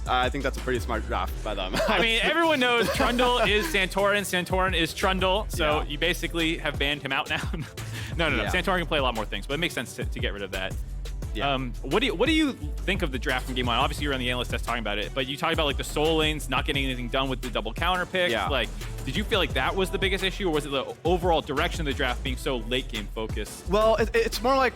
I think that's a pretty smart draft by them. I mean, everyone knows Trundle is Santorin, Santorin is Trundle, so you basically have banned him out now. No. Santorin can play a lot more things, but it makes sense to get rid of that. Yeah. What do you think of the draft from game one? Obviously, you're on the analyst test talking about it, but you talked about like the soul lanes not getting anything done with the double counter picks. Yeah. Like, did you feel like that was the biggest issue, or was it the overall direction of the draft being so late game focused? Well, it's more like,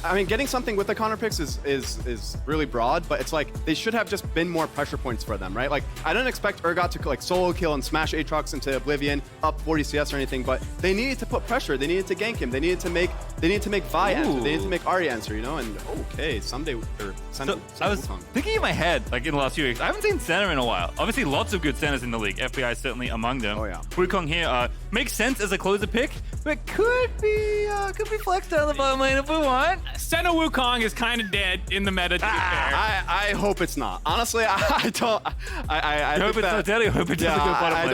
I mean, getting something with the counter picks is really broad, but it's like they should have just been more pressure points for them, right? Like, I don't expect Urgot to like solo kill and smash Aatrox into oblivion up 40 CS or anything, but they needed to put pressure. They needed to gank him. They needed to make Vi answer. They needed to make Ahri answer, you know? And okay, Ssumday or Senna. I was thinking in my head, like in the last few weeks, I haven't seen Senna in a while. Obviously, lots of good Sennas in the league. FBI is certainly among them. Oh yeah. Wukong here makes sense as a closer pick, but could be flexed out of the bottom lane if we want. Senna Wukong is kind of dead in the meta, to be fair. I hope it's not. Honestly, I don't. I hope it's not dead. I hope it doesn't go bottom lane.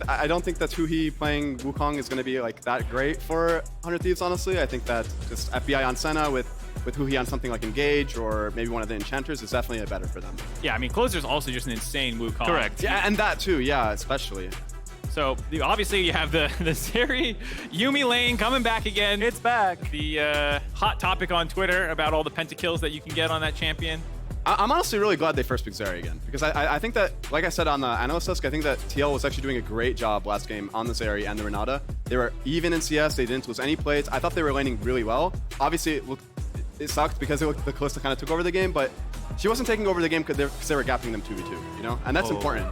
I don't think that Huhi playing Wukong is going to be like that great for 100 Thieves. Honestly, I think that just FBI on Senna with Huhi on something like Engage or maybe one of the enchanters is definitely better for them. Yeah, I mean, closer's also just an insane Wukong. Correct. Yeah, and that too. Yeah, especially. So obviously you have the Zeri Yuumi lane coming back again. It's back. The hot topic on Twitter about all the pentakills that you can get on that champion. I'm honestly really glad they first picked Zeri again, because I think that, like I said on the analyst desk, I think that TL was actually doing a great job last game on the Zeri and the Renata. They were even in CS. They didn't lose any plates. I thought they were laning really well. Obviously, it sucked because the Kalista kind of took over the game, but she wasn't taking over the game because they were gapping them 2v2, you know? And that's important.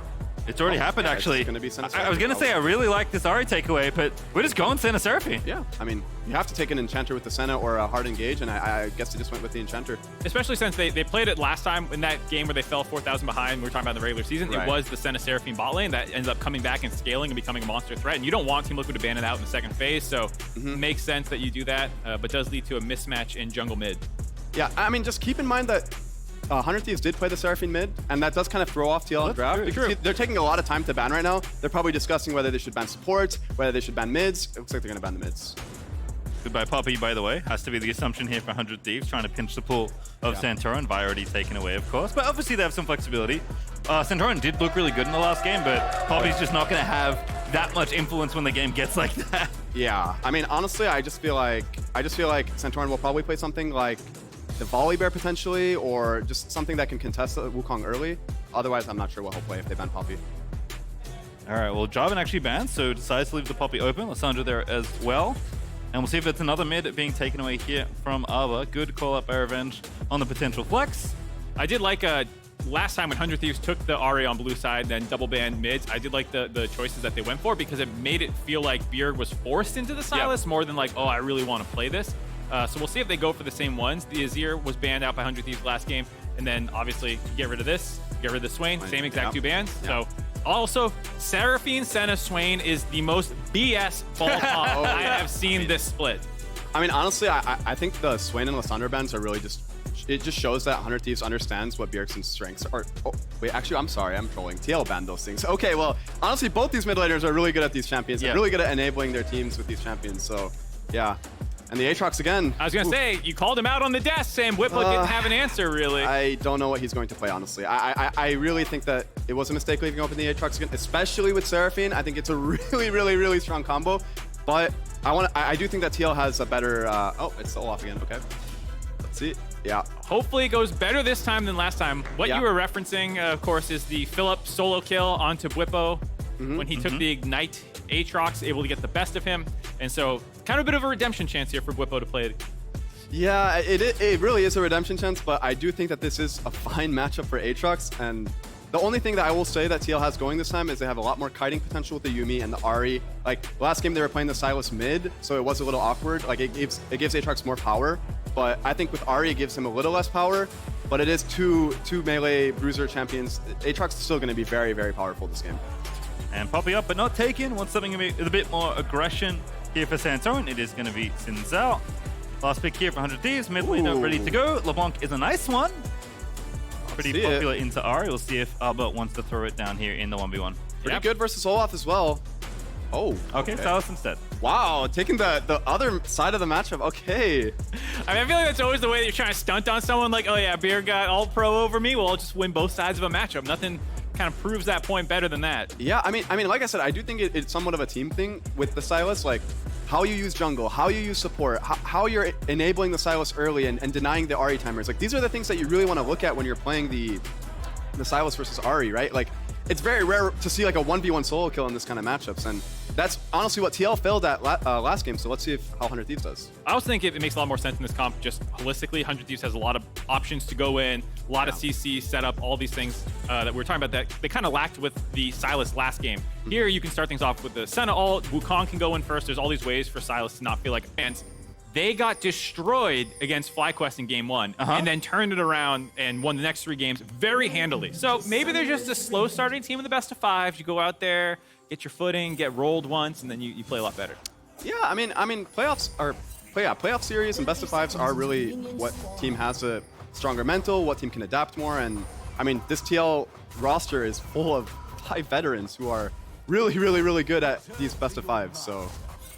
It's already happened, actually. It's gonna be Senna I was going to say I really like this Ahri takeaway, but we're just going Senna Seraphine. Yeah, I mean, you have to take an Enchanter with the Senna or a hard engage, and I guess they just went with the Enchanter. Especially since they played it last time in that game where they fell 4,000 behind. We were talking about in the regular season. Right. It was the Senna Seraphine bot lane that ended up coming back and scaling and becoming a monster threat. And you don't want Team Liquid to ban it out in the second phase, so it makes sense that you do that, but does lead to a mismatch in jungle mid. Yeah, I mean, just keep in mind that 100 Thieves did play the Seraphine mid, and that does kind of throw off TL draft. They're taking a lot of time to ban right now. They're probably discussing whether they should ban supports, whether they should ban mids. It looks like they're going to ban the mids. Goodbye, Poppy, by the way. Has to be the assumption here for 100 Thieves, trying to pinch the pull of Santorin. Vi already taken away, of course, but obviously they have some flexibility. Santorin did look really good in the last game, but Poppy's just not going to have that much influence when the game gets like that. Yeah, I mean, honestly, I just feel like Santorin will probably play something like the Volley Bear potentially, or just something that can contest the Wukong early. Otherwise, I'm not sure what he'll play if they ban Poppy. All right, well, Jarvan actually banned, so decides to leave the Poppy open. Lissandra there as well. And we'll see if it's another mid being taken away here from Ava. Good call up by Revenge on the potential flex. I did like last time when 100 Thieves took the Ahri on blue side, then double banned mids. I did like the choices that they went for, because it made it feel like Bjerg was forced into the Sylas more than like, oh, I really want to play this. So we'll see if they go for the same ones. The Azir was banned out by 100 Thieves last game, and then obviously you get rid of this, get rid of the Swain, same exact two bans. So also, Seraphine Senna Swain is the most BS ball comp I have seen this split. I mean, honestly, I think the Swain and Lissandra bans are really just, it just shows that 100 Thieves understands what Bjergsen's strengths are. Oh, wait, actually, I'm sorry, I'm trolling. TL banned those things. Okay, well, honestly, both these mid laners are really good at these champions. They're really good at enabling their teams with these champions, so yeah. And the Aatrox again. I was going to say, you called him out on the desk saying Bwipo didn't have an answer, really. I don't know what he's going to play, honestly. I really think that it was a mistake leaving open the Aatrox again, especially with Seraphine. I think it's a really, really, really strong combo. But I do think that TL has a better... oh, it's still off again. Okay. Let's see. Yeah. Hopefully it goes better this time than last time. What you were referencing, of course, is the Philip solo kill onto Bwipo when he took the Ignite. Aatrox able to get the best of him. And so kind of a bit of a redemption chance here for Bwipo to play it. Yeah, it really is a redemption chance, but I do think that this is a fine matchup for Aatrox. And the only thing that I will say that TL has going this time is they have a lot more kiting potential with the Yuumi and the Ahri. Like, last game they were playing the Sylas mid, so it was a little awkward. Like, it gives Aatrox more power, but I think with Ahri it gives him a little less power. But it is two melee bruiser champions. Aatrox is still going to be very, very powerful this game. And Poppy up, but not taken. Wants something with a bit more aggression here for Santorin. It is going to be Zhao. Last pick here for 100 Thieves. Mid laner ready to go. LeBlanc is a nice one. Pretty popular into Ahri. We'll see if Albert wants to throw it down here in the 1v1. Pretty good versus Olaf as well. Oh, Okay, Sylas instead. Wow, taking the other side of the matchup. Okay. I mean, I feel like that's always the way that you're trying to stunt on someone. Like, oh yeah, Beer got all pro over me. Well, I'll just win both sides of a matchup. Nothing kind of proves that point better than that. Yeah, I mean, like I said, I do think it's somewhat of a team thing with the Sylas. Like, how you use jungle, how you use support, how you're enabling the Sylas early and denying the Ahri timers. Like, these are the things that you really want to look at when you're playing the Sylas versus Ahri, right? Like, it's very rare to see like a 1v1 solo kill in this kind of matchups, and that's honestly what TL failed at last game. So let's see how 100 Thieves does. I also think it makes a lot more sense in this comp just holistically. 100 Thieves has a lot of options to go in, a lot of CC setup, all these things that we're talking about that they kind of lacked with the Sylas last game. Here you can start things off with the Senna ult, Wukong can go in first. There's all these ways for Sylas to not feel like a fans. They got destroyed against FlyQuest in game 1 and then turned it around and won the next 3 games very handily. So maybe they're just a slow starting team in the best of 5s. You go out there, get your footing, get rolled once, and then you play a lot better. Yeah, I mean, playoff series and best of 5s are really what team has a stronger mental, what team can adapt more, and I mean, this TL roster is full of 5 veterans who are really, really, really good at these best of 5s. So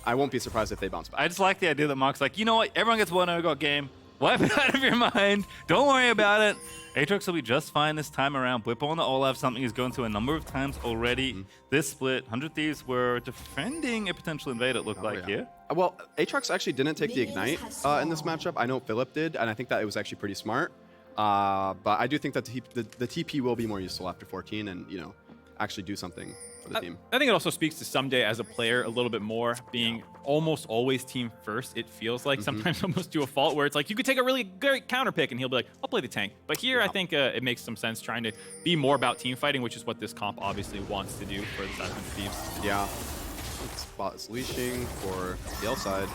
I won't be surprised if they bounce back. I just like the idea that Mark's like, you know what? Everyone gets one OGOT game. Wipe it out of your mind. Don't worry about it. Aatrox will be just fine this time around. Bwipo on the Olaf, something he's gone through a number of times already. This split, 100 Thieves were defending a potential invade, it looked like here. Well, Aatrox actually didn't take the Ignite in this matchup. I know Philip did, and I think that it was actually pretty smart. But I do think that the TP will be more useful after 14 and, you know, actually do something for the team. I think it also speaks to Ssumday as a player a little bit more, being almost always team first. It feels like sometimes almost to a fault where it's like you could take a really great counter pick and he'll be like, I'll play the tank. But here I think it makes some sense trying to be more about team fighting, which is what this comp obviously wants to do for the side of the Thieves. Yeah. Spot is leashing for the L side.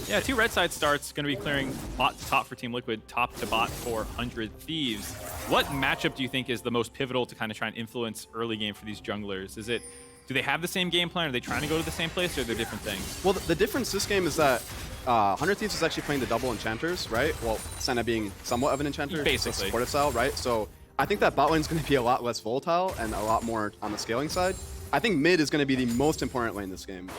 Yeah, 2 red side starts, going to be clearing bot to top for Team Liquid, top to bot for 100 Thieves. What matchup do you think is the most pivotal to kind of try and influence early game for these junglers? Is it, do they have the same game plan? Are they trying to go to the same place, or are there different things? Well, the difference this game is that 100 Thieves is actually playing the double enchanters, right? Well, Senna being somewhat of an enchanter, basically supportive style, right? So I think that bot lane is going to be a lot less volatile and a lot more on the scaling side. I think mid is going to be the most important lane this game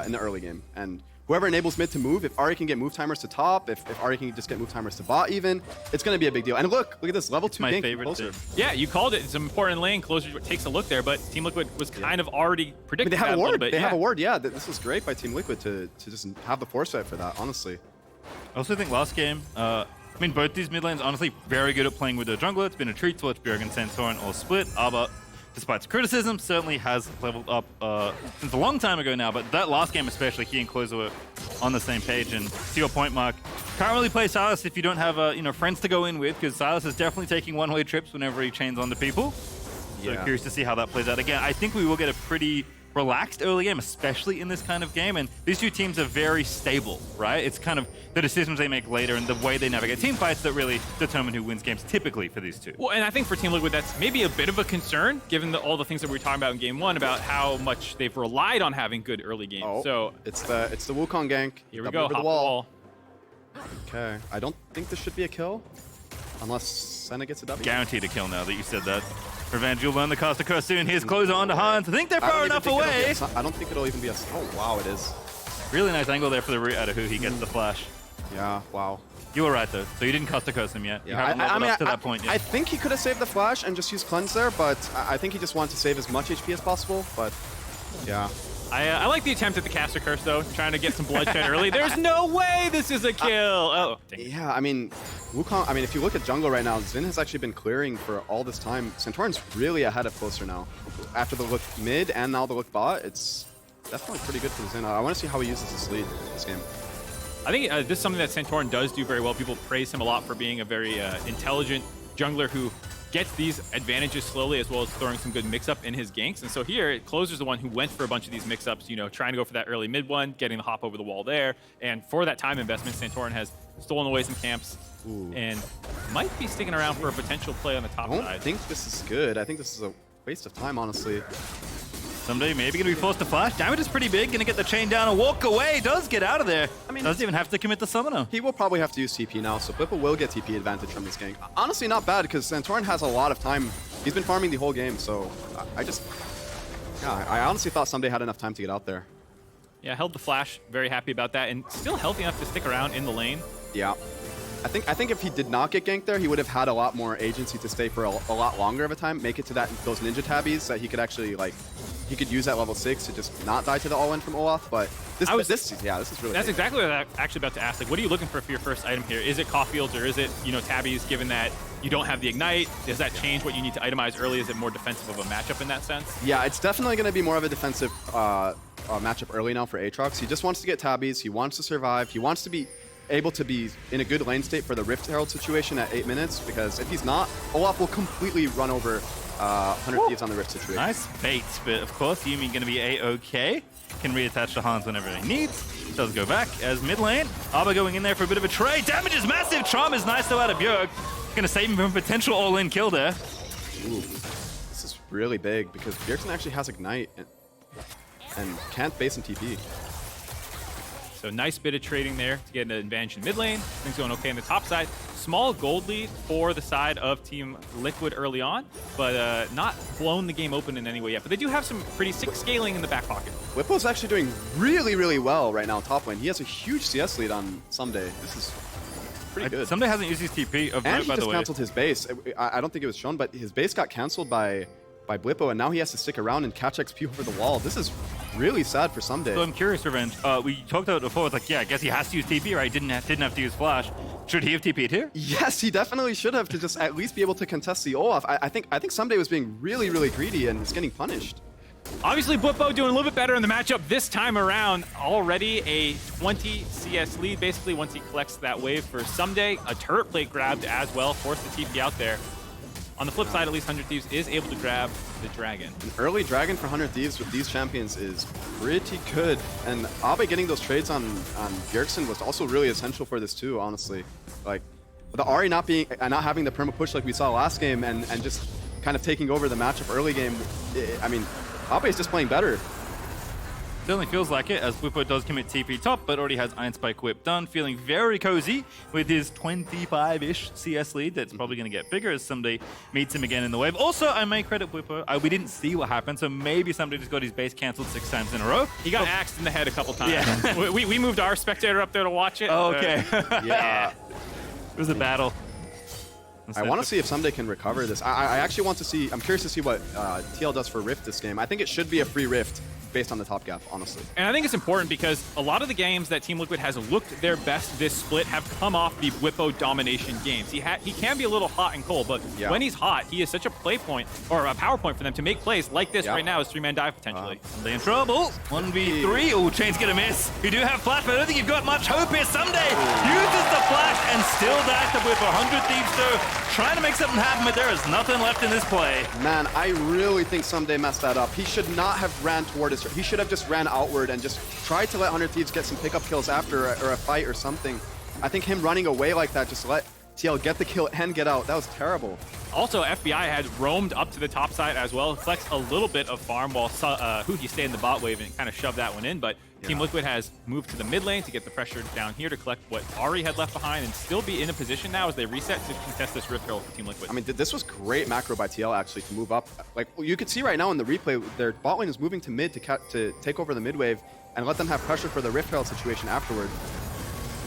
in the early game, and whoever enables mid to move, if Ahri can get move timers to top, if Ahri can just get move timers to bot even, it's going to be a big deal. And look at this, level 2 my gank favorite closer. Yeah, you called it. It's an important lane. Closer takes a look there, but Team Liquid was kind of already predicting they have that a ward. little bit. They have a ward, yeah. This is great by Team Liquid to just have the foresight for that, honestly. I also think last game, I mean, both these mid lanes, honestly, very good at playing with the jungler. It's been a treat to watch Bjergsen, Santorin all split. Arbor, despite its criticism, certainly has leveled up since a long time ago now, but that last game especially, he and Closer were on the same page. And to your point, Mark, can't really play Sylas if you don't have friends to go in with, because Sylas is definitely taking one-way trips whenever he chains onto people. So curious to see how that plays out. Again, I think we will get a pretty relaxed early game, especially in this kind of game. And these 2 teams are very stable, right? It's kind of the decisions they make later and the way they navigate team fights that really determine who wins games typically for these 2. Well, and I think for Team Liquid, that's maybe a bit of a concern, given all the things that we were talking about in game 1 about how much they've relied on having good early games. Oh, so it's the Wukong gank. Here we go, hop the wall. Okay, I don't think this should be a kill, unless Senna gets a W. Guaranteed a kill now that you said that. Revenge, you'll learn the caster curse soon. Here's Closer onto Hans. I think they're far enough away. I don't think it'll even be a... Oh, wow, it is. Really nice angle there for the root out of Huhi gets the flash. Yeah, wow. You were right, though. So you didn't caster curse him yet. Yeah, you haven't leveled up to that point yet. I think he could have saved the flash and just used cleanse there, but I think he just wanted to save as much HP as possible, but yeah. I like the attempt at the caster curse, though, trying to get some bloodshed early. There's no way this is a kill! Oh, dang it. Yeah, I mean, Wukong, if you look at jungle right now, Xin has actually been clearing for all this time. Santorin's really ahead of Closer now. After the look mid and now the look bot, it's definitely pretty good for Xin. I want to see how he uses this lead this game. I think this is something that Santorin does do very well. People praise him a lot for being a very intelligent jungler who gets these advantages slowly, as well as throwing some good mix-up in his ganks. And so here, Closer's the one who went for a bunch of these mix-ups, trying to go for that early mid one, getting the hop over the wall there. And for that time investment, Santorin has stolen away some camps and might be sticking around for a potential play on the top side. I don't think this is good. I think this is a waste of time, honestly. Ssumday maybe going to be forced to flash. Damage is pretty big. Going to get the chain down and walk away. Does get out of there. I mean, doesn't even have to commit the summoner. He will probably have to use TP now, so Bwipo will get TP advantage from this gank. Honestly, not bad, because Santorin has a lot of time. He's been farming the whole game, so I just Yeah, I honestly thought Ssumday had enough time to get out there. Yeah, held the flash. Very happy about that. And still healthy enough to stick around in the lane. Yeah. I think if he did not get ganked there, he would have had a lot more agency to stay for a lot longer of a time, make it to those ninja tabbies that he could actually he could use at level 6 to just not die to the all-in from Olaf. But this is really That's big. exactly what I was actually about to ask. Like, what are you looking for your first item here? Is it Caulfields or is it, tabbies, given that you don't have the ignite? Does that change what you need to itemize early? Is it more defensive of a matchup in that sense? Yeah, it's definitely going to be more of a defensive matchup early now for Aatrox. He just wants to get tabbies. He wants to survive. He wants to be able to be in a good lane state for the Rift Herald situation at 8 minutes, because if he's not, Olaf will completely run over 100 Thieves on the Rift situation. Nice bait, but of course, Yuumi going to be A-OK. Can reattach to Hans whenever he needs. Does go back as mid lane. Abba going in there for a bit of a trade. Damage is massive. Charm is nice though out of Bjerg. Going to save him from potential all-in kill there. Ooh, this is really big because Bjergsen actually has ignite and can't base in TP. So nice bit of trading there to get an advantage in mid lane. Things going okay on the top side. Small gold lead for the side of Team Liquid early on, but not blown the game open in any way yet. But they do have some pretty sick scaling in the back pocket. Bwipo's actually doing really, really well right now top lane. He has a huge CS lead on Ssumday. This is pretty good. Ssumday hasn't used his TP of and note, he by the just way. canceled his base. I don't think it was shown, but his base got canceled by Bwipo, and now he has to stick around and catch XP over the wall. This is really sad for Ssumday. So I'm curious, Revenge. We talked about it before. It's like, yeah, I guess he has to use TP, right? Didn't have to use Flash. Should he have TP'd here? Yes, he definitely should have, to just at least be able to contest the Olaf. I think Ssumday was being really, really greedy and was getting punished. Obviously, Bwipo doing a little bit better in the matchup this time around. Already a 20 CS lead, basically, once he collects that wave for Ssumday. A turret plate grabbed as well, forced the TP out there. On the flip side, at least 100 Thieves is able to grab the dragon. An early dragon for 100 Thieves with these champions is pretty good. And Abbe getting those trades on Bjergsen was also really essential for this too, honestly. Like, with the Ahri not having the perma push like we saw last game and just kind of taking over the matchup early game, I mean, Abbe is just playing better. Certainly feels like it, as Bwipo does commit TP top, but already has Iron Spike Whip done. Feeling very cozy with his 25-ish CS lead. That's probably going to get bigger as Ssumday meets him again in the wave. Also, I may credit Bwipo. We didn't see what happened, so maybe Ssumday just got his base cancelled 6 times in a row. He got axed in the head a couple times. Yeah. we moved our spectator up there to watch it. Oh, okay. Yeah. It was a battle. I want to see if Ssumday can recover this. I actually want to see, I'm curious to see what TL does for Rift this game. I think it should be a free Rift based on the top gap, honestly. And I think it's important because a lot of the games that Team Liquid has looked their best this split have come off the Bwipo domination games. He can be a little hot and cold, but when he's hot, he is such a play point, or a power point for them to make plays like this right now as 3-man dive potentially. Ssumday in trouble. 1v3. Oh, Chain's gonna miss. You do have flash, but I don't think you've got much hope here. Ssumday uses the flash and still dies to Bwipo. 100 Thieves though, trying to make something happen, but there is nothing left in this play. Man, I really think Ssumday messed that up. He should not have ran toward his... He should have just ran outward and just tried to let 100 Thieves get some pickup kills after or a fight or something. I think him running away like that just let TL get the kill and get out. That was terrible. Also, FBI had roamed up to the top side as well, flexed a little bit of farm while Huhi stayed in the bot wave and kind of shoved that one in, but Team Liquid has moved to the mid lane to get the pressure down here to collect what Ahri had left behind and still be in a position now as they reset to contest this Rift Herald for Team Liquid. I mean, this was great macro by TL actually to move up. Like, you could see right now in the replay, their bot lane is moving to mid to take over the mid wave and let them have pressure for the Rift Herald situation afterward.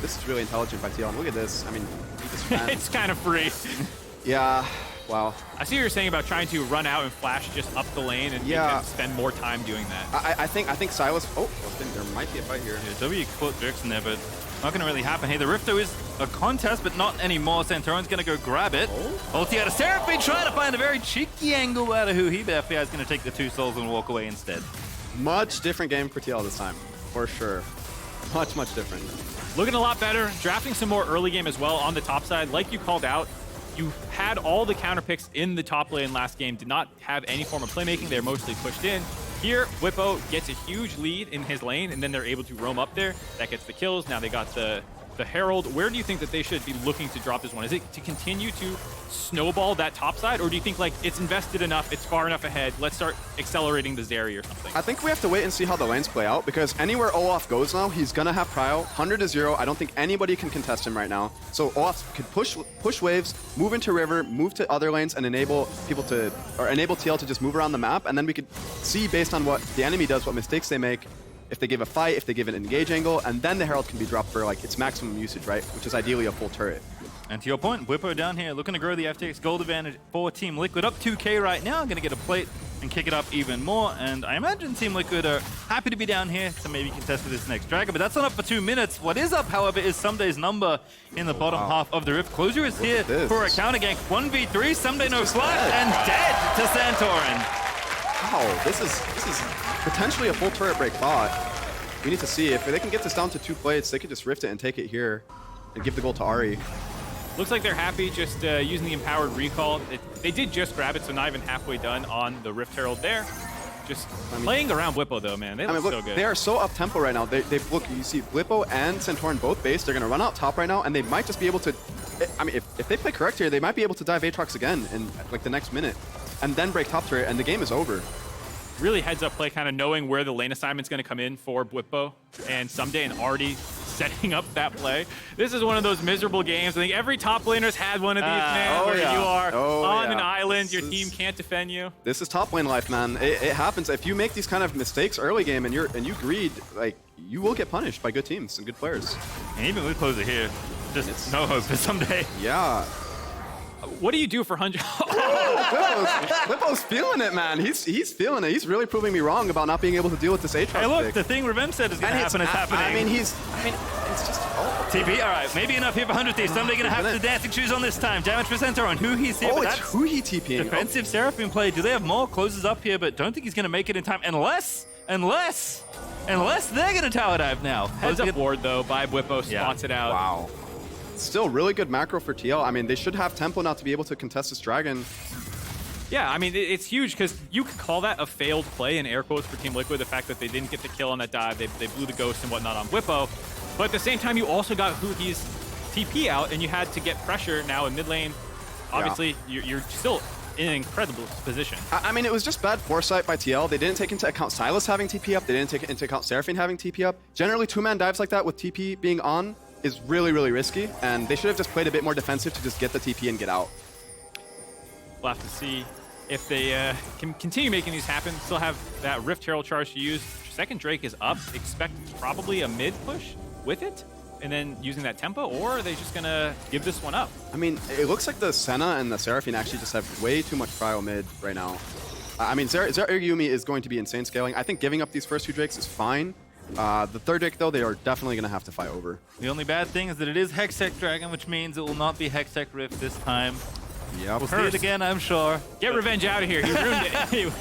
This is really intelligent by TL. And look at this. I mean, he just ran. It's kind of free. Yeah. Wow. I see what you're saying about trying to run out and flash just up the lane and spend more time doing that. I think Sylas. Oh, I think there might be a fight here. Yeah, W caught Bjergsen there, but not going to really happen here. The Rifto is a contest, but not anymore. Santorin's going to go grab it. Ulti out of Seraphine, trying to find a very cheeky angle out of Huhi, but FBI is going to take the 2 souls and walk away instead. Much different game for TL this time, for sure. Much, much different. Looking a lot better, drafting some more early game as well on the top side. Like you called out, you had all the counter picks in the top lane last game, did not have any form of playmaking. They're mostly pushed in. Here, Bwipo gets a huge lead in his lane, and then they're able to roam up there. That gets the kills. Now they got the the Herald, where do you think that they should be looking to drop this one? Is it to continue to snowball that top side, or do you think like it's invested enough, it's far enough ahead, let's start accelerating the Zeri or something? I think we have to wait and see how the lanes play out, because anywhere Olaf goes now, he's gonna have prio, 100-0. I don't think anybody can contest him right now. So Olaf could push waves, move into river, move to other lanes, and enable people to, or enable TL to just move around the map, and then we could see based on what the enemy does, what mistakes they make, if they give a fight, if they give an engage angle, and then the Herald can be dropped for like its maximum usage, right? Which is ideally a full turret. And to your point, Bwipo down here looking to grow the FTX gold advantage for Team Liquid. Up 2k right now, going to get a plate and kick it up even more. And I imagine Team Liquid are happy to be down here to maybe contest with this next dragon. But that's not up for 2 minutes. What is up, however, is Ssumday's number in the bottom half of the rift. Closure is here for a counter gank. 1v3, Ssumday no flash, and dead to Santorin. Wow, this is potentially a full turret break bot. We need to see if they can get this down to 2 plates. They could just rift it and take it here and give the gold to Ahri. Looks like they're happy just using the empowered recall. They did just grab it, so not even halfway done on the Rift Herald there. Just playing around Bwipo though, man. They look so good. They are so up tempo right now. Look, you see Bwipo and Santorin both base. They're gonna run out top right now, and they might just be able to. I mean, if they play correct here, they might be able to dive Aatrox again in like the next minute, and then break top turret, and the game is over. Really heads up play, kind of knowing where the lane assignment's going to come in for Bwipo and Ssumday, and already setting up that play. This is one of those miserable games. I think every top laner's had one of these, man, where you are on an island, your team can't defend you. This is top lane life, man. It happens. If you make these kind of mistakes early game and you greed, like, you will get punished by good teams and good players. And even with closer here, just no hope for Ssumday. Yeah. What do you do for 100? Bwipo's feeling it, man. He's feeling it. He's really proving me wrong about not being able to deal with this Aatrox. Hey, look, pick. the thing Revenge said is going to happen is happening. I mean, it's just... TP, all right, maybe enough here for 100 Thieves. Ssumday going to have the dancing shoes on this time. Damage for Santorin. Huhi's here, but that's it's Huhi TPing. Defensive Seraphine play. Do they have more? Closes up here, but don't think he's going to make it in time. Unless they're going to tower dive now. Heads up ward, though, by Bwipo, spots it out. Wow. Still really good macro for TL. I mean, they should have tempo now to be able to contest this dragon. Yeah, I mean, it's huge because you could call that a failed play in air quotes for Team Liquid, the fact that they didn't get the kill on that dive, they blew the ghost and whatnot on Bwipo. But at the same time, you also got Huhi's TP out, and you had to get pressure now in mid lane. Obviously, you're still in an incredible position. I mean, it was just bad foresight by TL. They didn't take into account Sylas having TP up. They didn't take into account Seraphine having TP up. Generally, 2-man dives like that with TP being on is really, really risky, and they should have just played a bit more defensive to just get the TP and get out. We'll have to see if they can continue making these happen. Still have that Rift Herald charge to use. Second Drake is up. Expect probably a mid push with it, and then using that tempo, or are they just gonna give this one up? I mean, it looks like the Senna and the Seraphine actually just have way too much prio mid right now. I mean, Zeri Yuumi is going to be insane scaling. I think giving up these first 2 Drakes is fine. The third Drake, though, they are definitely going to have to fight over. The only bad thing is that it is Hextech Dragon, which means it will not be Hextech Rift this time. Yep. We'll see it again, I'm sure. Get Revenge out of here. He ruined it.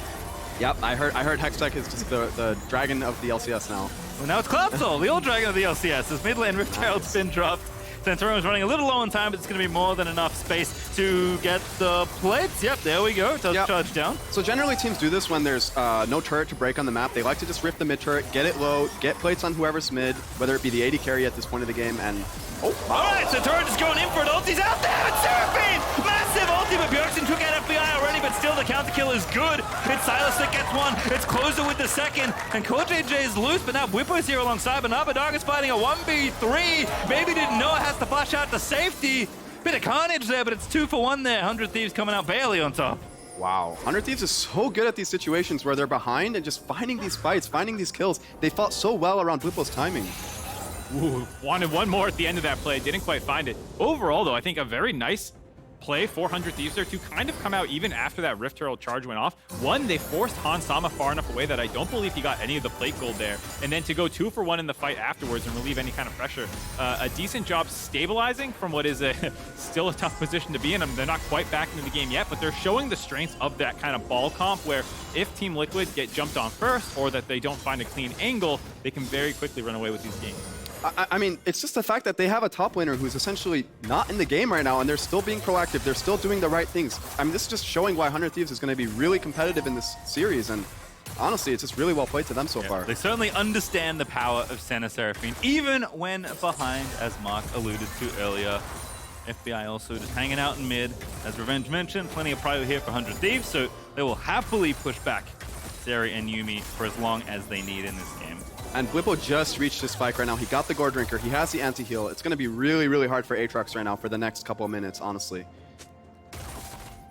Yep, I heard Hextech is just the dragon of the LCS now. Well, now it's Cloudsoul, the old dragon of the LCS. As mid lane Rift Herald's been dropped. Santorin was running a little low on time, but it's going to be more than enough space to get the plates. Yep, there we go. It does charge down. So generally teams do this when there's no turret to break on the map. They like to just rift the mid turret, get it low, get plates on whoever's mid, whether it be the AD carry at this point of the game, and... Oh, wow. All right, Santorin just going in for it. Ulti's out there, and Seraphine! Massive ulti, but Bjergsen took out FBI already, but still the counter kill is good. It's Sylas that gets one. It's Closer with the second, and CoreJJ is loose, but now Bwipo's here alongside, but Abbeddage is fighting a 1v3. Maybe didn't know it has to flash out to safety. Bit of carnage there, but it's 2 for 1 there. 100 Thieves coming out barely on top. Wow. 100 Thieves is so good at these situations where they're behind and just finding these fights, finding these kills. They fought so well around Bwipo's timing. Ooh, wanted one more at the end of that play, didn't quite find it. Overall, though, I think a very nice play, 400 Thieves there to kind of come out even after that Rift Herald charge went off. One, they forced Han Sama far enough away that I don't believe he got any of the plate gold there. And then to go 2 for 1 in the fight afterwards and relieve any kind of pressure. A decent job stabilizing from what is still a tough position to be in. They're not quite back into the game yet, but they're showing the strengths of that kind of ball comp where if Team Liquid get jumped on first or that they don't find a clean angle, they can very quickly run away with these games. I mean, it's just the fact that they have a top laner who's essentially not in the game right now, and they're still being proactive. They're still doing the right things. I mean, this is just showing why 100 Thieves is going to be really competitive in this series. And honestly, it's just really well played to them so far. They certainly understand the power of Senna Seraphine, even when behind, as Mark alluded to earlier. FBI also just hanging out in mid. As Revenge mentioned, plenty of prio here for 100 Thieves, so they will happily push back Zeri and Yuumi for as long as they need in this game. And Bwipo just reached his spike right now. He got the Gore Drinker. He has the anti-heal. It's going to be really, really hard for Aatrox right now for the next couple of minutes, honestly.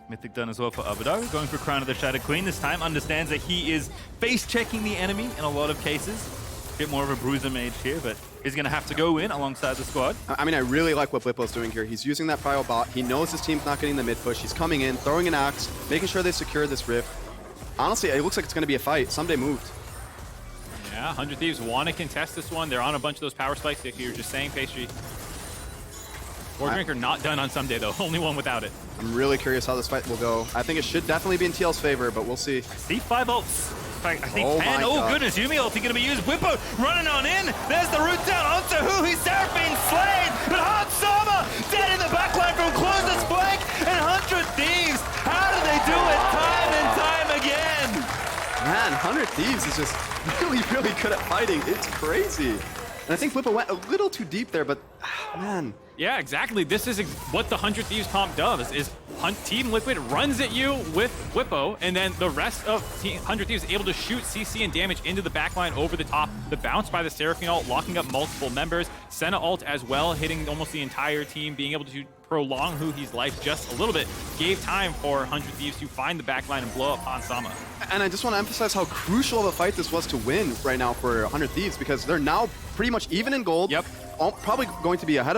Mythic done as well for Abbeddage, going for Crown of the Shattered Queen. This time understands that he is face-checking the enemy in a lot of cases. A bit more of a bruiser mage here, but he's going to have to go in alongside the squad. I mean, I really like what Bwipo's doing here. He's using that prio bot. He knows his team's not getting the mid push. He's coming in, throwing an axe, making sure they secure this rift. Honestly, it looks like it's going to be a fight. Ssumday moved. Yeah, 100 Thieves want to contest this one. They're on a bunch of those power spikes, like you were just saying, Pastry. Gore Drinker not done on Ssumday, though. Only one without it. I'm really curious how this fight will go. I think it should definitely be in TL's favor, but we'll see. See 5 ults. In fact, I think Oh 10. my Oh, God. goodness. Yuumi ulti going to be used. Bwipo running on in. There's the root down onto Huhi. Seraphine slain. But Sama dead in the backline from closest flank. And 100 Thieves. How do they do it time and time again? Man, 100 Thieves is just really, really good at fighting. It's crazy. And I think Bwipo went a little too deep there, but man. Yeah, exactly. This is what the 100 Thieves comp does, is Team Liquid runs at you with Bwipo, and then the rest of Team 100 Thieves is able to shoot CC and damage into the backline over the top. The bounce by the Seraphine ult, locking up multiple members. Senna ult as well, hitting almost the entire team, being able to prolong Huhi's life just a little bit. Gave time for 100 Thieves to find the backline and blow up Sama. And I just want to emphasize how crucial of a fight this was to win right now for 100 Thieves, because they're now pretty much even in gold. Yep. Probably going to be ahead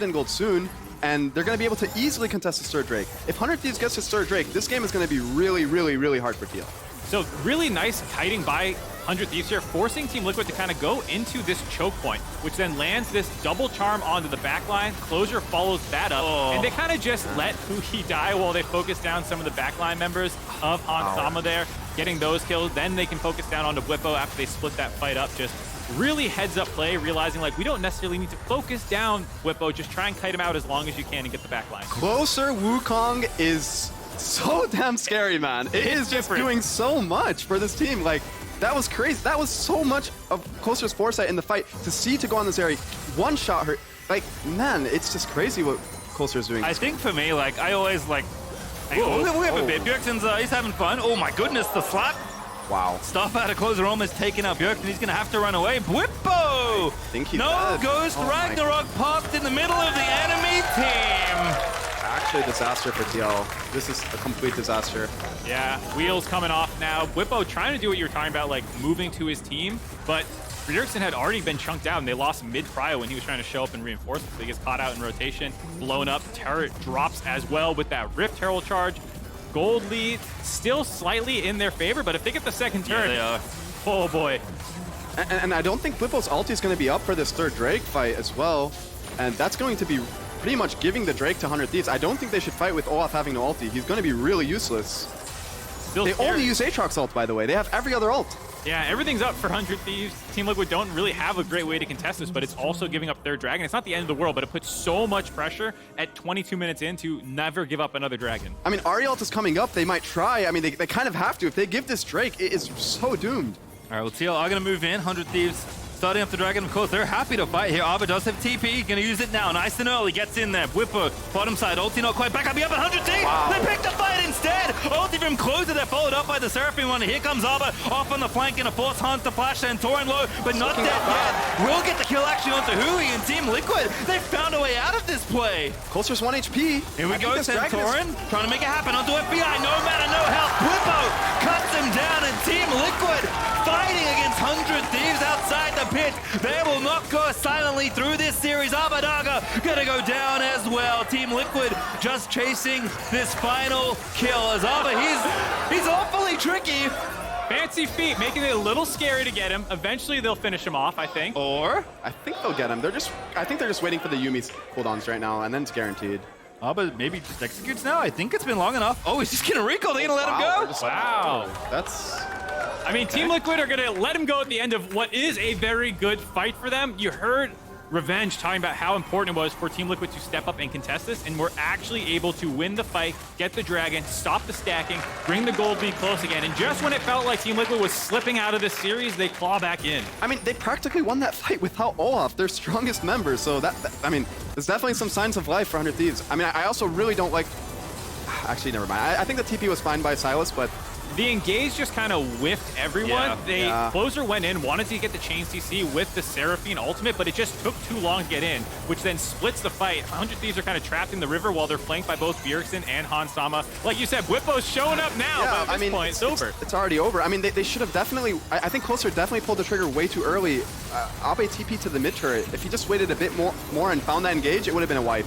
in gold soon, and they're going to be able to easily contest the third Drake. If 100 Thieves gets his third Drake, this game is going to be really, really, really hard for TL. So really nice kiting by 100 Thieves here, forcing Team Liquid to kind of go into this choke point, which then lands this double charm onto the backline. Closure follows that up, and they kind of just let Huhi die while they focus down some of the backline members of Sama there, getting those kills. Then they can focus down onto Bwipo after they split that fight up. Just really heads up play, realizing like we don't necessarily need to focus down Bwipo, just try and kite him out as long as you can and get the backline. Closer Wukong is so damn scary, man. It is just doing so much for this team. Like, that was crazy. That was so much of Closer's foresight in the fight. To go on this Zeri, one shot her. Like, man, it's just crazy what Closer's doing. I think for me, like, I always like... We have a bit. Bjergsen's, he's having fun. Oh my goodness, the slap. Wow. Stuff out of Closer almost taking out Bjergsen. He's going to have to run away. Bwipo! Think he's no dead. Ghost Ragnarok popped in the middle of the enemy team. Actually, a disaster for TL. This is a complete disaster. Yeah, wheels coming off now. Bwipo trying to do what you were talking about, like moving to his team, but Bjergsen had already been chunked out, and they lost mid-prio when he was trying to show up and reinforce it. So he gets caught out in rotation, blown up. Turret drops as well with that Rift Herald charge. Gold lead still slightly in their favor, but if they get the second turn, they are. Oh boy. And I don't think Bwipo's ulti is going to be up for this third Drake fight as well. And that's going to be pretty much giving the Drake to 100 Thieves. I don't think they should fight with Olaf having no ulti. He's going to be really useless. Still They scared. only use Aatrox ult, by the way. They have every other ult. Yeah, everything's up for 100 Thieves. Team Liquid don't really have a great way to contest this, but it's also giving up their dragon. It's not the end of the world, but it puts so much pressure at 22 minutes in to never give up another dragon. I mean, Ahri ult is coming up. They might try. I mean, they kind of have to. If they give this Drake, it is so doomed. All right, well, TL are going to move in. 100 Thieves starting up the dragon. Of course, they're happy to fight here. Arbor does have TP. Going to use it now. Nice and early. Gets in there. Bwipo, bottom side. Ulti not quite back up. 100 Thieves. Wow. They picked the fight instead. Ulti from Closer. They're followed up by the Seraphine one. Here comes Arbor off on the flank in a force hunt to flash Santorin low, but not dead yet. Will get the kill actually onto Huhi and Team Liquid. They found a way out of this play. Closer's 1 HP. Here we I go, think this dragon Santorin, trying to make it happen onto FBI. No matter, no health. Bwipo cuts him down, and Team Liquid fighting against 100 Thieves outside the pit. They will not go silently through this series. Abbeddage gonna go down as well. Team Liquid just chasing this final kill as Abba, he's awfully tricky. Fancy feet, making it a little scary to get him. Eventually, they'll finish him off, I think. Or I think they'll get him. I think they're just waiting for the Yuumi's cooldowns right now, and then it's guaranteed. Abba maybe just executes now. I think it's been long enough. Oh, he's just gonna recall. They're gonna let him go. Wow. That's... I mean, Team Liquid are going to let him go at the end of what is a very good fight for them. You heard Revenge talking about how important it was for Team Liquid to step up and contest this, and we're actually able to win the fight, get the dragon, stop the stacking, bring the gold lead close again, and just when it felt like Team Liquid was slipping out of this series, they claw back in. I mean, they practically won that fight without Olaf, their strongest member, so I mean, there's definitely some signs of life for 100 Thieves. I mean, I also really don't like... Actually, never mind. I think the TP was fine by Sylas, but... The engage just kind of whiffed everyone. Closer went in, wanted to get the chain CC with the Seraphine ultimate, but it just took too long to get in, which then splits the fight. 100 Thieves are kind of trapped in the river while they're flanked by both Bjergsen and Hansama. Like you said, Bwipo's showing up now, but at this point, it's over. It's already over. I mean, they should have definitely... I think Closer definitely pulled the trigger way too early. Abbe TP to the mid turret. If he just waited a bit more and found that engage, it would have been a wipe.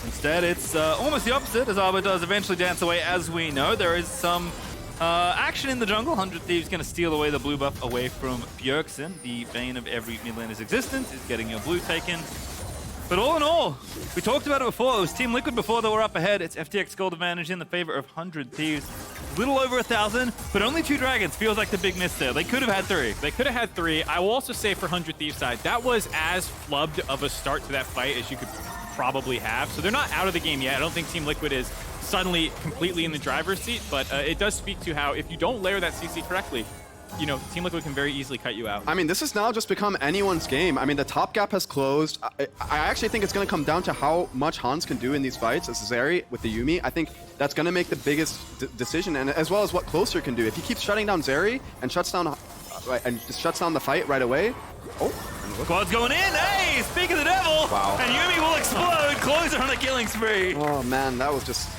Instead, it's almost the opposite, as Abbe does eventually dance away. As we know, there is some action in the jungle. 100 Thieves going to steal away the blue buff away from Bjergsen. The bane of every mid laner's existence is getting your blue taken. But all in all, we talked about it before. It was Team Liquid before they were up ahead. It's FTX gold advantage in the favor of 100 Thieves. Little over 1,000, but only 2 dragons. Feels like the big miss there. They could have had 3. They could have had 3. I will also say for 100 Thieves side, that was as flubbed of a start to that fight as you could probably have. So they're not out of the game yet. I don't think Team Liquid is suddenly completely in the driver's seat, but it does speak to how if you don't layer that CC correctly, you know, Team Liquid can very easily cut you out. I mean, this has now just become anyone's game. I mean, the top gap has closed. I actually think it's going to come down to how much Hans can do in these fights as Zeri with the Yuumi. I think that's going to make the biggest decision, and as well as what Closer can do. If he keeps shutting down Zeri and shuts down just shuts down the fight right away. Oh, Quad's going in. Hey, speak of the devil. Wow. And Yuumi will explode. Closer on a killing spree. Oh man, that was just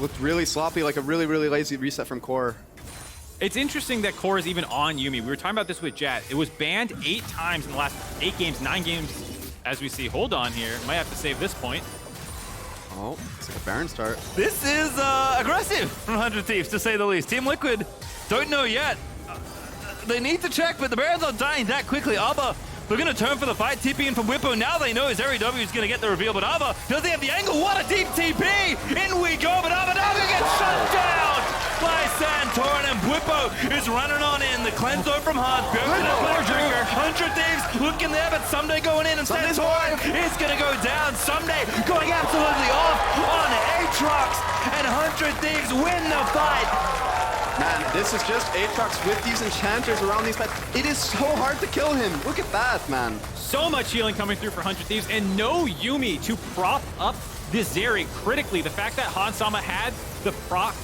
looked really sloppy, like a really lazy reset from Core. It's interesting that Core is even on Yuumi. We were talking about this with Jatt. It was banned 8 times in the last 8 games, 9 games, as we see. Hold on here. Might have to save this point. Oh, it's like a Baron start. This is aggressive from 100 Thieves, to say the least. Team Liquid don't know yet. They need to check, but the Barons are dying that quickly. Abba, they're going to turn for the fight. TP in from Bwipo. Now they know Zeri W is going to get the reveal, but Abba, does he have the angle? What a deep TP! In we go, but Abba now gets shut down by Santorin, and Bwipo is running on in. The cleanse from Hans. Bjergsen, 100 Thieves looking there, but Ssumday going in, and Santorin is going to go down. Ssumday going absolutely off on Aatrox, and 100 Thieves win the fight. Man, this is just Aatrox with these enchanters around these fights. It is so hard to kill him. Look at that, man. So much healing coming through for 100 Thieves, and no Yuumi to prop up the Zeri critically. The fact that Hansama had the proc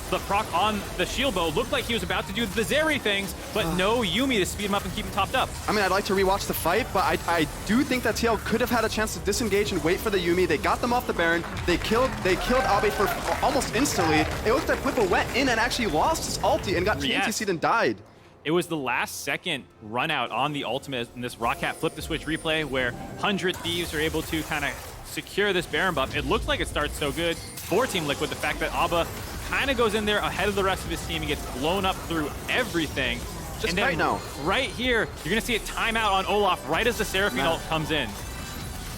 on the shield bow looked like he was about to do the Zeri things, but no Yuumi to speed him up and keep him topped up. I mean, I'd like to rewatch the fight, but I do think that TL could have had a chance to disengage and wait for the Yuumi. They got them off the Baron. They killed Abbe for almost instantly. It looked like Bwipo went in and actually lost his ulti and got TNTC'd and died. It was the last second run out on the ultimate in this Rockcat flip the switch replay where 100 Thieves are able to kind of secure this Baron buff. It looks like it starts so good for Team Liquid. The fact that Abba kind of goes in there ahead of the rest of his team and gets blown up through everything. Just and then right now. Right here, you're going to see a timeout on Olaf right as the Seraphine ult comes in.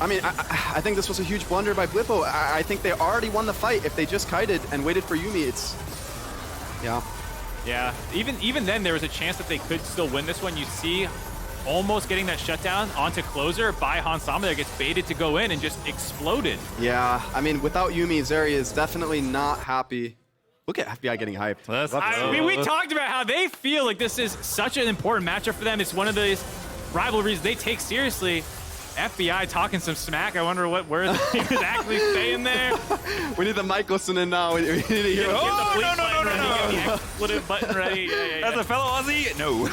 I mean, I think this was a huge blunder by Bwipo. I think they already won the fight. If they just kited and waited for Yuumi, it's... Yeah. Yeah, even then, there was a chance that they could still win this one. You see almost getting that shutdown onto Closer by Hansama that gets baited to go in and just exploded. Yeah, I mean, without Yuumi, Zeri is definitely not happy. Look at FBI getting hyped. I mean, we talked about how they feel like this is such an important matchup for them. It's one of those rivalries they take seriously. FBI talking some smack. I wonder what words he was actually saying there. We need the mic listening now. We need to hear. No. Expletive button ready. Yeah. As a fellow Aussie, no.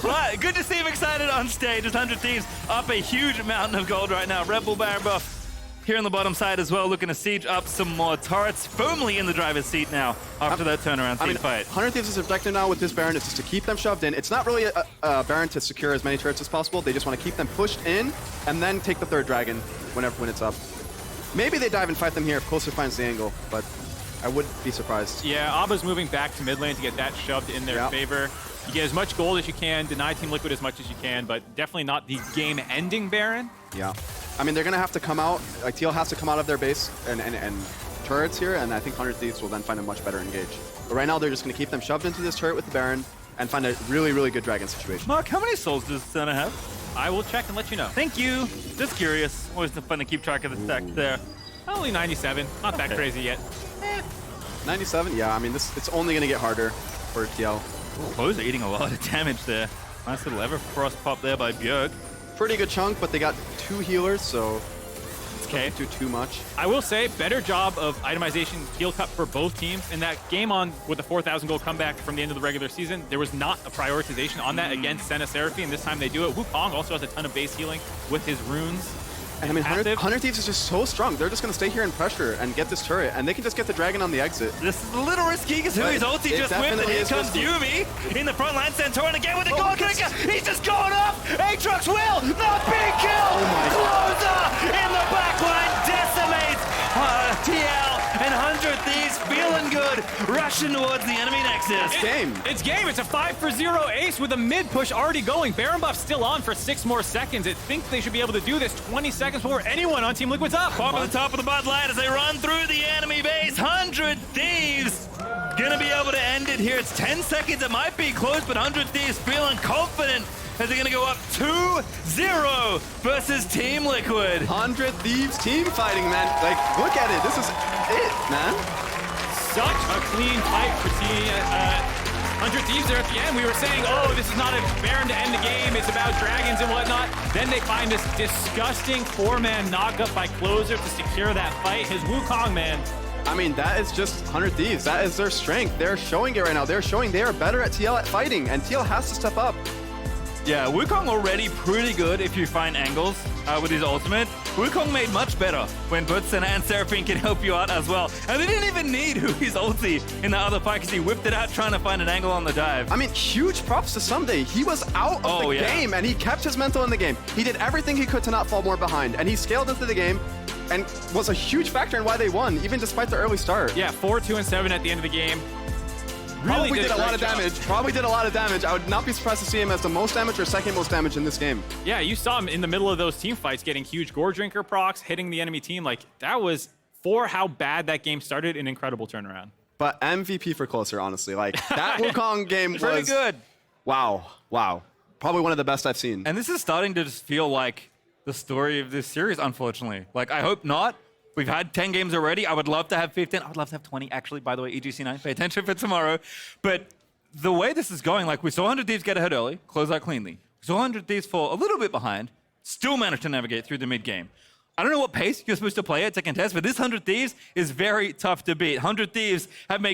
But good to see him excited on stage. As 100 Thieves up a huge mountain of gold right now. Red Bull Baron buff here on the bottom side as well, looking to siege up some more turrets. Firmly in the driver's seat now after that turnaround team fight. 100 Thieves' objective now with this Baron is just to keep them shoved in. It's not really a Baron to secure as many turrets as possible. They just want to keep them pushed in and then take the third dragon when it's up. Maybe they dive and fight them here if Closer finds the angle, but I wouldn't be surprised. Yeah, Abba's moving back to mid lane to get that shoved in their favor. You get as much gold as you can, deny Team Liquid as much as you can, but definitely not the game-ending Baron. Yeah. I mean, they're going to have to come out, like TL has to come out of their base and turrets here, and I think 100 Thieves will then find a much better engage. But right now, they're just going to keep them shoved into this turret with the Baron and find a really good dragon situation. Mark, how many souls does Senna have? I will check and let you know. Thank you. Just curious. Always fun to keep track of the stack there. Only 97. Not that crazy yet. 97? Yeah, I mean, it's only going to get harder for TL. Close eating a lot of damage there. Nice little Everfrost pop there by Bjerg. Pretty good chunk, but they got 2 healers, so Okay. don't do too much. I will say, better job of itemization heal cup for both teams. In that game on with the 4,000 goal comeback from the end of the regular season, there was not a prioritization on that against Senna Seraphine. This time they do it. Wukong also has a ton of base healing with his runes. And I mean, active. 100 Thieves is just so strong. They're just going to stay here and pressure and get this turret, and they can just get the dragon on the exit. This is a little risky because Hui's ulti just whipped, and here comes Yuumi in the front line. Santorin again with the goal kicker. He's just going off. Aatrox will not be killed. Closer in the back line decimates TL and 100 Thieves feeling good, rushing towards the enemy nexus. It's game. It's a 5-for-0 ace with a mid push already going. Baron buff still on for 6 more seconds. I think they should be able to do this 20 seconds before anyone on Team Liquid's up. Pop at the top of the bot line as they run through the enemy base. 100 Thieves gonna be able to end it here. It's 10 seconds. It might be close, but 100 Thieves feeling confident as they're gonna go up 2-0 versus Team Liquid. 100 Thieves team fighting, man. Like, look at it. This is it, man. Such a clean fight for Team 100 Thieves there at the end. We were saying, oh, this is not a Baron to end the game. It's about dragons and whatnot. Then they find this disgusting 4-man knockup by Closer to secure that fight. His Wukong, man. I mean, that is just 100 Thieves. That is their strength. They're showing it right now. They're showing they are better at TL at fighting, and TL has to step up. Yeah, Wukong already pretty good if you find angles with his ultimate. Wukong made much better when both Senna and Seraphine can help you out as well. And they didn't even need Huhi's ulti in the other fight because he whipped it out trying to find an angle on the dive. I mean, huge props to Ssumday. He was out of the game, and he kept his mental in the game. He did everything he could to not fall more behind, and he scaled into the game and was a huge factor in why they won, even despite the early start. Yeah, 4, 2, and 7 at the end of the game. Probably Really did a lot of damage. Probably did a lot of damage. I would not be surprised to see him as the most damage or second most damage in this game. Yeah, you saw him in the middle of those team fights getting huge Gore Drinker procs, hitting the enemy team. Like, that was, for how bad that game started, an incredible turnaround. But MVP for Closer, honestly. Like, that Wukong game was... Pretty good. Wow. Wow. Probably one of the best I've seen. And this is starting to just feel like the story of this series, unfortunately. Like, I hope not. We've had 10 games already. I would love to have 15. I would love to have 20, actually, by the way, EGC9. Pay attention for tomorrow. But the way this is going, like, we saw 100 Thieves get ahead early, close out cleanly. We saw 100 Thieves fall a little bit behind, still managed to navigate through the mid-game. I don't know what pace you're supposed to play at to contest, but this 100 Thieves is very tough to beat. 100 Thieves have made